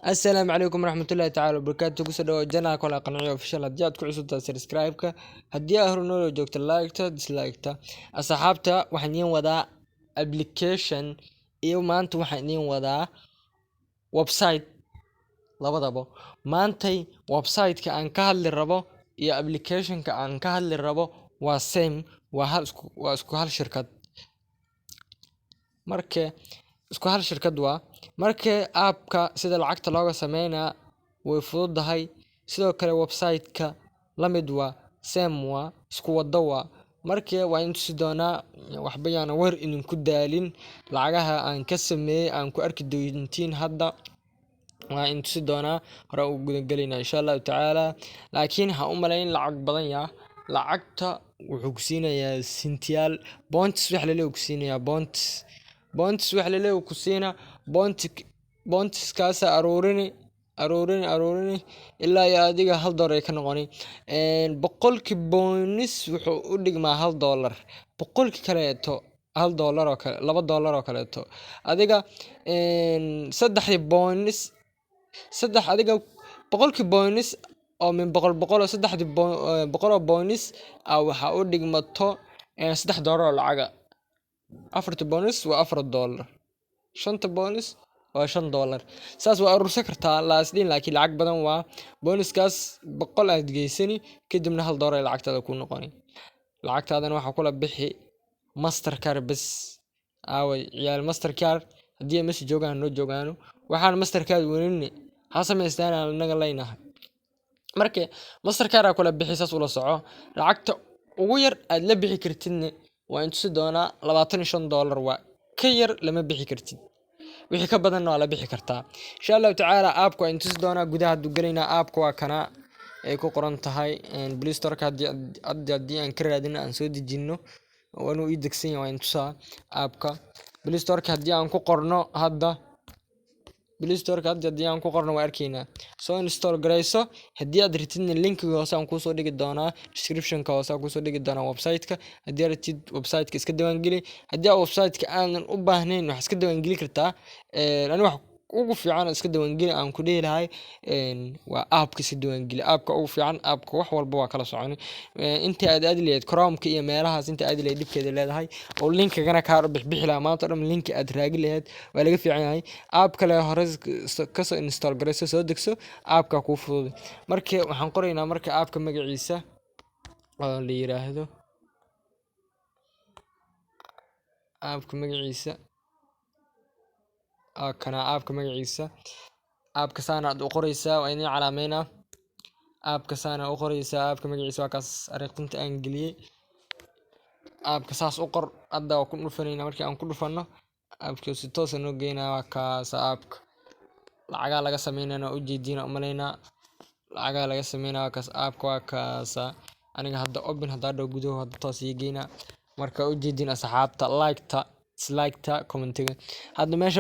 السلام عليكم ورحمة الله تعالى وبركاته. كسر جنا كل قناة official هديات كعسود سبسكرايب ك هدية هرنو جوكت لايكتا ديسلايكتا أصحابتا وحنين ودا application إيو ما أنتم وحنين ودا ويب سايت labadaba maantay website-ka aan ka hadli rabo iyo application-ka aan ka hadli rabo waa same waa isku hal shirkad isku hal shirkad waa app-ka sida lacagta looga sameynaa way fududahay sidoo kale website-ka la mid waa same waa isku wada waa waa in tusi doonaa waxba yaan war idinku daalin lacagaha aan ka sameeyay aan ku arki doontiin hadda waa in tusi doonaa hore u gudan galeynaa insha Allah taala laakiin ha u maleyn lacag badan yaa lacagta wuxuu ku siinayaa sentiyal bonds wax la leeyahay ku siinayaa bonds wax la leeyahay ku siina bonds kaas aroorini ilaa iyo adiga $1 ay ka noqoni boqolki bonus wuxuu u dhigmaa $1 boqolki kaleeto $1 oo kale $2 oo kaleeto adiga saddex adiga boqolki bonus oo min boqol oo saddexdi boqol oo bonus waxa u dhigmato $3 oo lacaga afarta bonus waa $4 shanta bonus waa $5 saas waa urursan kartaa laasdiin laakiin lacag badan waa bonuskaas boqol aad geysani kadibna $1 ay lacagtaada ku noqoni lacagtaadana waxa kula bixi mastercard bas ciyaal mastercard hadii ma joogaan noo joogaano waxaan mastercard weynini ha sameystaan anaga leynahay mastercard kula bixi saas ula soco lacagta ugu yar aad la bixi kartidna waa inta si doona $25 waa ka yar lama bixi kartid wixii ka badan waa la bixi kartaa insha Allah taala app-ku inta si doona gudaha dugaleyna app-ku waa kana ay ku qoran tahay Play Store-ka hadii aan ka raadino aan soo dejino waanu ii degsan yahay inta app-ka Play Store-ka hadii aan ku qorno hadda Play Store-ka hadii aan ku qorno waa arkeena soo install gareyso hadii aad rabtid link-ga hoose aan ku soo dhigi doonaa description-ka hoose aan ku soo dhigi doonaa website-ka hadii aad rabtid website-ka iska diiwaan gali hadii aad website-ka aanan u baahnayn wax iska diiwaan gali kartaa ani wax ugu fiican iska diiwaan gali aan ku dheelahay waa app-ka iska diiwaan gali app-ka ugu fiican app-ka wax walba waa kala soconi inta aad leeyahay Chrome-ka iyo meelahaas inta aad leeyahay dibkeeda leedahay oo link-gana ka bixi lahaa maanta dhan link aad raagi lahayd waa laga fiican yahay app-ka la hore ka soo install gareyso soo degso app-ka ku fudud waxaan qoraynaa app-ka magaciisa oo la yiraahdo app-ka magaciisa app-ka magaciisa app-ka saana u qoraysaa waa in calaameynaa app-ka saana u qoraysaa app-ka magaciisa waa kaas ariiqinta aan galiyay app-ka saas u qor hadda ku dhufanayna markii aan ku dhufano app-ka si toos ah noo geynaa waa kaas app-ka lacaga laga sameynaa u jeedina u maleynaa lacaga laga sameynaa waa kaas app-ka waa kaas aniga hadda open hadda dhow gudaha hadda toos ii geynaa marka u jeedina asxaabta like-ta dislike-ta comment-ga hadda meesha